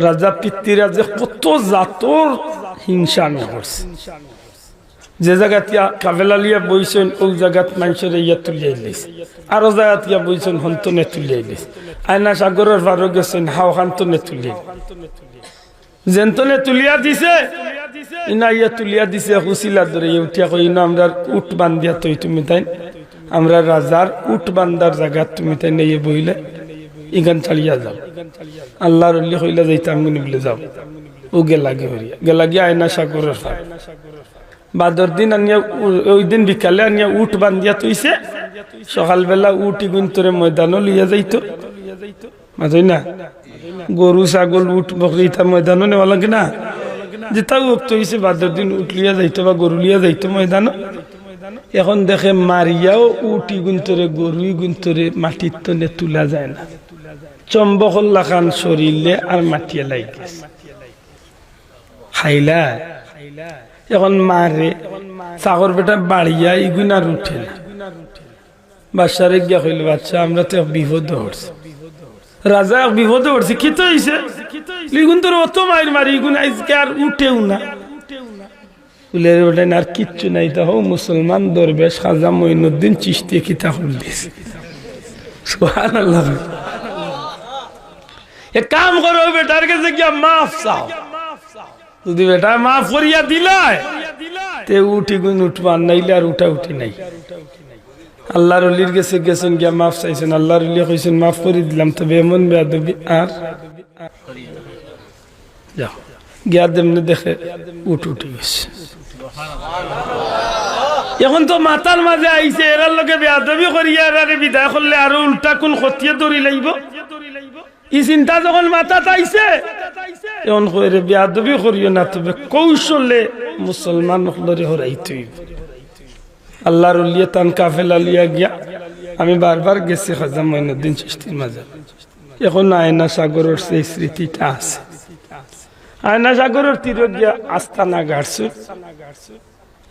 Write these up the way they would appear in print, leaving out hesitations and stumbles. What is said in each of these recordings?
রাজা পিতৃরা যে কত জাতর হিংসা আমি করছে। যে জায়গাত কাবেলা লিয়া বইছেন ওই জায়গাত মানুষের ইয়া তুলিয়াই দিয়েছে, আরো জায়গাত ইয়া বইছেন হন্তনে তুলিয়াই দিয়েছে। আয়না সাগরের পারো গেছেন হাও হান্তনে তুলিয়ে জেন্তনে তুলিয়া দিছে, ইনা ইয়া তুলিয়া দিছে হুসিলা ধরে উঠিয়া কই না আমরা উট বান্ধিয়া তৈ তুমি তাই আমরা রাজার উট বান্ধার জায়গা তুমি তাই নিয়ে বইলে ইগান চালিয়া যাও। আল্লাহর অলি হইলা যাইতাম গুনি বলে যাও। ও গেলাগে হরিয়া গেলাগে আয়না সাগরের পার বাদর দিন আনিয়া ওই দিন বিকালে আনিয়া উট বান্ধিয়া তৈছে। সকালবেলা উটি গুন্তরে ময়দানও লিয়া যাইতো মাঝই না গরু ছাগল উঠ বকরি ইতা ময়দানও নেওয়া লাগে না। যেটা উক্ত হয়েছে বাদর দিন উঠ লিয়া যাইতো বা গরু লিয়া যাইতো ময়দানও। এখন দেখে মারিয়াও উটি গুন্তরে গরুই গুন্তরে মাটির তনে তোলা যায় না, চম্বকল্লা খান শরীরে আর মাটিয়ে লাগ গেছে খাইলা। এখন মারে চাকর বেটা বাড়িয়া ইগুন আর উঠে না। বাচ্চারে গিয়া কইল বাচ্চা আমরা তো বিপদ হচ্ছে। রাজা বিপদ হচ্ছে কি তো হয়েছে ইগুন তোর অত মায়ের মারি ইগুন আজকে আর উঠেও না। উলের বেটা আর কিচ্ছু নাই। তা হো মুসলমান দরবেশ খাজা মঈনুদ্দিন চিশতি কিতাব দিয়েছে। সুবহানাল্লাহ। এক কাম করো বেটার কাছে গিয়া মাফ চাও, যদি বেটা মাফ করিয়া দিলায় তে উঠি গুণ উঠবার নাইলে আর উঠা উঠি নাই। আল্লাহর অলির কাছে গেছেন গিয়া মাফ চাইছেন। আল্লাহর অলি কইছেন মাফ করে দিলাম, তবে এমন বেয়াদবি আর যাও গিয়া দেমনে দেখে উঠ উঠে গেছে। এখন তো মাথার মাঝে আইছে এরার লোকে বেয়াদবি করিয়া এরারে বিদায় করলে আরো উল্টা কোন খতিয়ে দৌড়ি লাইব। ই চিন্তা যখন মাথাত আইছে এখন কইরে বেয়াদবি করিও না, তবে কৌশলে মুসলমান হলরে হরাইতে হইব। আল্লাহর ওলিয়ে তান কাফেলা লিয়া গিয়া আমি বারবার গেছি খাজা মঈনুদ্দিন চিশতির মাঝে। এখন আয়না সাগরের সেই স্মৃতিটা আছে। আয়না সাগরের তীরে গিয়া আস্তানা গাড়ছে।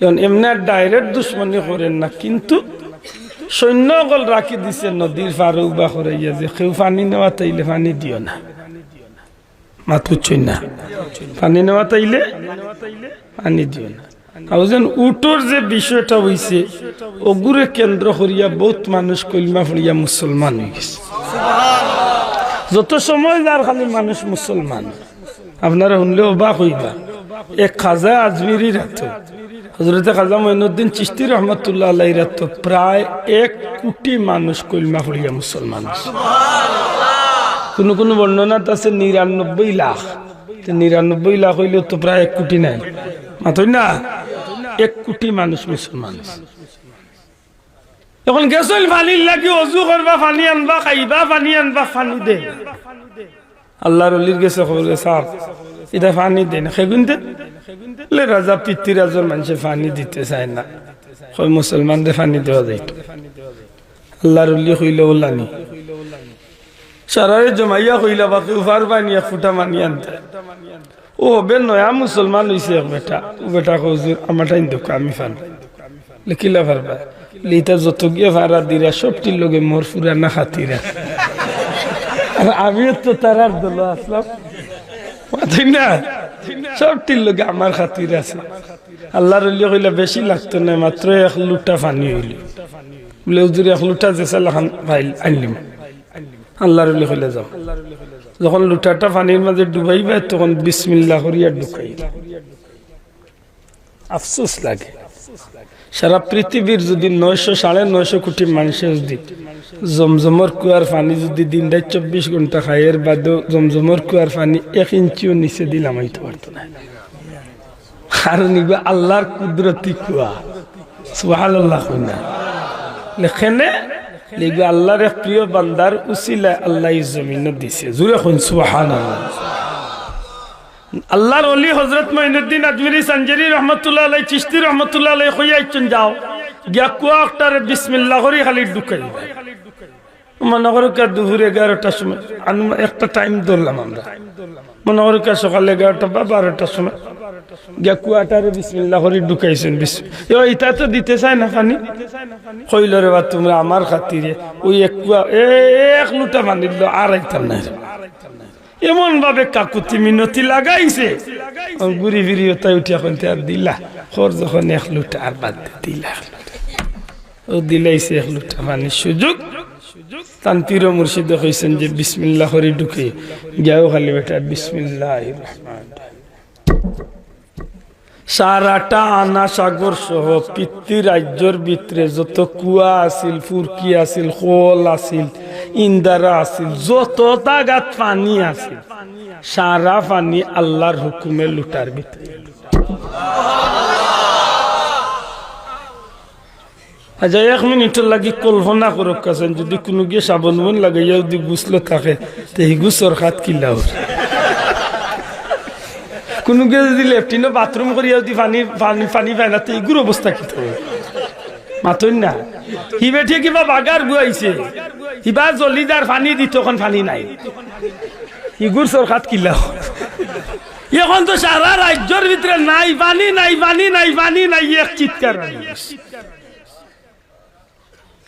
এখন এমনি ডাইরেক্ট দুশ্মনী করেন না, কিন্তু সৈন্যগল রাখি দিছে নদীর ফারুক বা করাইয়া যে কেউ পানি নেওয়া তাইলে পানি দিও না, মাতুচ্ছই না পানি নেওয়া তাইলে পানি দিও না। উটোর যে বিষয়টা হইছে ওগুরে কেন্দ্র করিয়া বহুত মানুষ কলমা পড়িয়া মুসলমান হয়ে গেছে। যত সময় যার খালি মানুষ মুসলমান। আপনারা শুনলে অবাক হইবা, এক খাজা আজমিরি রাত হযরতে খাজা মঈনুদ্দিন চিশতি রহমাতুল্লাহ আলাইহি রাত প্রায় 1 কোটি মানুষ কলমা পড়িয়া মুসলমান। কোন কোন বর্ণনাত আছে 99 লাখ। 99 লাখ হইলেও তো প্রায় 1 কোটি নাই, মাত্র না 1 কোটি মানুষ মুসলমান। এখন গেছল পানির লাগি অজু করবা, পানি আনবা, খাইবা, পানি আনবা, পানি দে। আল্লাহর অলির গেছে খবর সাহেব এটা পানি দেয় না, সেগুন দেন রাজা পিতৃরাজের মানুষে পানি দিতে চায় না, মুসলমানদের পানি দেওয়া যাইত। আল্লাহর অলি হইল ওলানি সারারে জমাইয়া হইলা বাকি উফার পানি 1 ফুটা মানি আনতে। ও হবে নয়া মুসলমান হয়েছে এক বেটা, ও বেটা হুজুর আমার টাইম দেখো আমি ফান লিখিলা পারবা লিটা যত গিয়ে ভাড়া দিরা সবটির লগে মোর ফুরা না খাতিরা। আর আমিও তো তারার দল আসলাম না, সবটির লগে আমার খাতির আছে। আল্লাহর অলি হইলা বেশি লাগতো না, মাত্র 1 লুটা পানি হইল বলে হুজুর 1 লুটা যে সালাখান ভাইল আনলিম। আল্লাহর অলি হইলে যাও, যখন লুটাটা পানির মাঝে ডুবাইবা তখন বিসমিল্লাহ করিয়া ঢুকাই। আফসোস লাগে সারা পৃথিবীর যদি 900-950 কোটি মানুষের যদি জমজমর কুয়ার পানি যদি দিন রাত 24 ঘন্টা খাইয়ের বাদেও জমজমর কুয়ার পানি 1 ইঞ্চিও নিচে দিলাম হইতে পারতো না। কারণ এগুলো আল্লাহর কুদরতি কুয়া। সুবহানাল্লাহ কইনা লেখেনে লিগা আল্লাহর এক প্রিয় বান্দার উসিলা আল্লাহ জমিন দিছে। জুরে কোন সুবহানাল্লাহ। আল্লাহর ওলি হযরত মঈনুদ্দিন আজমিরি সঞ্জরি রহমাতুল্লাহ আলাইহি চিশতি রহমাতুল্লাহ আলাইহি কইয়াইছেন যাও গিয়া কুয়াটারে বিসমিল্লাহ করি খালি ঢুকাই। মনে করো কা দুপুরে 11টার সময় একটা টাইম ধরলাম আমরা, মনে করো কা সকালে 11টা বা 12টার সময় গিয়া কুয়াটারে বিসমিল্লাহ করি ঢুকাইছেন। এটা তো দিতে চায় না পানি। কইল রে বা তোমরা আমার খাতিরে ওই 1 লুটা পানি দিল আর আইতাম না। এমন ভাবে কাকুতি মিনতি লাগাইছে ঘুরি ফিরি তাই উঠে এখন আর দিলা খর যখন 1 লুটা আর বাদ দিলা ও দিলাইছে 1 লুটা পানির সুযোগ তান পীর মুর্শিদ কইছেন যে বিসমিল্লাহ করে ঢুকে গিয়াও খালি বেটা বিসমিল্লাহির রহমানির সারাটা আনা সাগর সহ পিতৃ রাজ্যর ভিতরে যত কুয়া আছিল ফুরকি আছিল খোল আছিল ইন্দারা আছিল যত তাগাত পানি আছিল সারা পানি আল্লাহর হুকুমে লুটার ভিতরে আচ্ছা 1 মিনিটের লাগি কল্পনা করক কাছেন যদি কোনো গিয়ে সাবন মন লাগাইয়া যদি গুছলো থাকে তো এই গুছর খাত কিলাও কোনো গিয়ে যদি লেফটিনও বাথরুম করিয়া যদি পানি পায় না তো এইগুর অবস্থা কি থাকবে মাতই না হি বেঠিয়ে কিবা বাগার গুয়াইছে হিবা জলিদার পানি দিত এখন পানি নাই ইগুর সরকার কিলা এখন তো সারা রাজ্যের ভিতরে নাই পানি নাই পানি নাই পানি নাই এক চিৎকার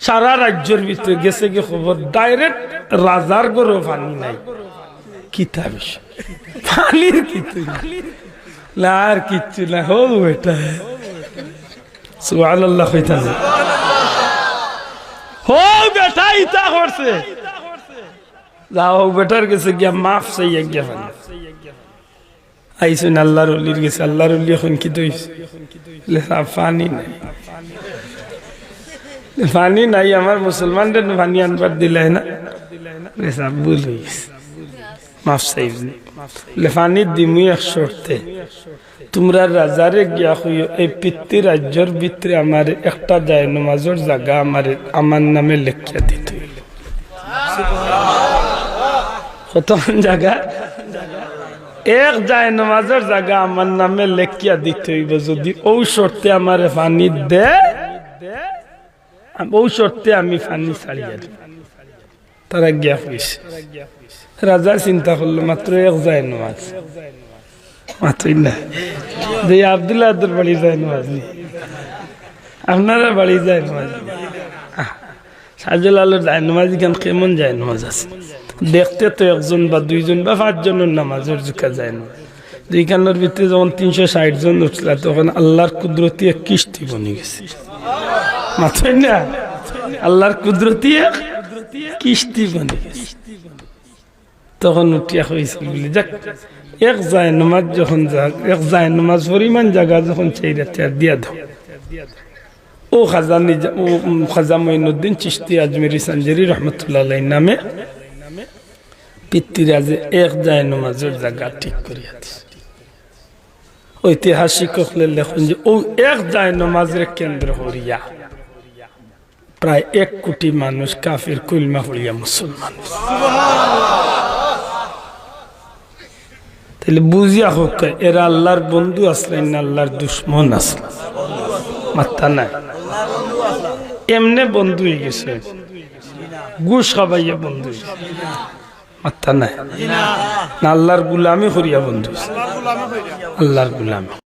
সারা রাজ্যের ভিতরে গেছে কি খবর ডাইরেক্ট রাজার গরো পানি নাই কিতা বিষয় পানির কিছু না আর কিচ্ছু না হো বেটা সুবহানাল্লাহ কইতাছে হো বেটা ইতা করছে যাও বেটার কাছে গিয়া মাফ চাইয়া গিয়া পানি আইসুন আল্লাহর ওলির গেছে আল্লাহর ওলি এখন কি দইছে পানি নাই পানি নাই আমার মুসলমানদের পানি আনবার দিলাই না সব ভুল হয়েছে মাফ চাইব পানি দিমু এক শর্তে তোমরা রাজারে গিয়া হইও এই পিতৃ রাজ্যের ভিতরে আমার একটা যায় নমাজের জায়গা আমার নামে লেখিয়া দিতে কত জায়গা এক যায় নমাজের জায়গা আমার নামে লেখিয়া দিতে হইব যদি ও শর্তে আমার পানি দে ও শর্তে আমি পানি ছাড়িয়া দেব তারা গিয়া হইছে রাজা চিন্তা করলো মাত্র এক যায় নমাজ মাত্রই না যে আব্দুল্লাহ বাড়ি যায় নমাজ আপনারা বাড়ি যায় নমাজ সাজুল আলোর যায় নমাজ কেন কেমন যায় নমাজ আছে দেখতে তো 1 বা 2 বা 5 জনের নামাজের জুকা যায় না দুইখানের ভিতরে যখন 360 জন উঠল তখন আল্লাহর কুদরতি এক কিস্তি বনে গেছে মাত্রই না আল্লাহর কুদরতি এক কিস্তি বনে গেছে তখন উঠিয়া হয়েছিল বলে যাক এক যায় নমাজ যখন এক যায় নমাজ পরিমাণ জায়গা যখন চাইরা দিয়া দাও ও খাজা মঈনুদ্দিন চিশতি আজমেরি সঞ্জেরি রহমতুল্লাহ আলাইহির নামে পিতৃরাজে এক যায় নমাজের জায়গা ঠিক করিয়া দিছে ঐতিহাসিক হলে লেখুন যে ও এক যায় নমাজের কেন্দ্র হরিয়া প্রায় 1 কোটি মানুষ কাফির কলমা পড়িয়া মুসলমান তাহলে বুঝিয়া হোক এরা আল্লাহর বন্ধু আসলেন না আল্লাহর দুশ্মন আসলেন মাত্তা নাই এমনে বন্ধু হয়ে গেছে ঘুষ খাবাইয়া বন্ধু মাত্তা নাই না আল্লাহর গুলামি করিয়া বন্ধু আল্লাহর গুলামি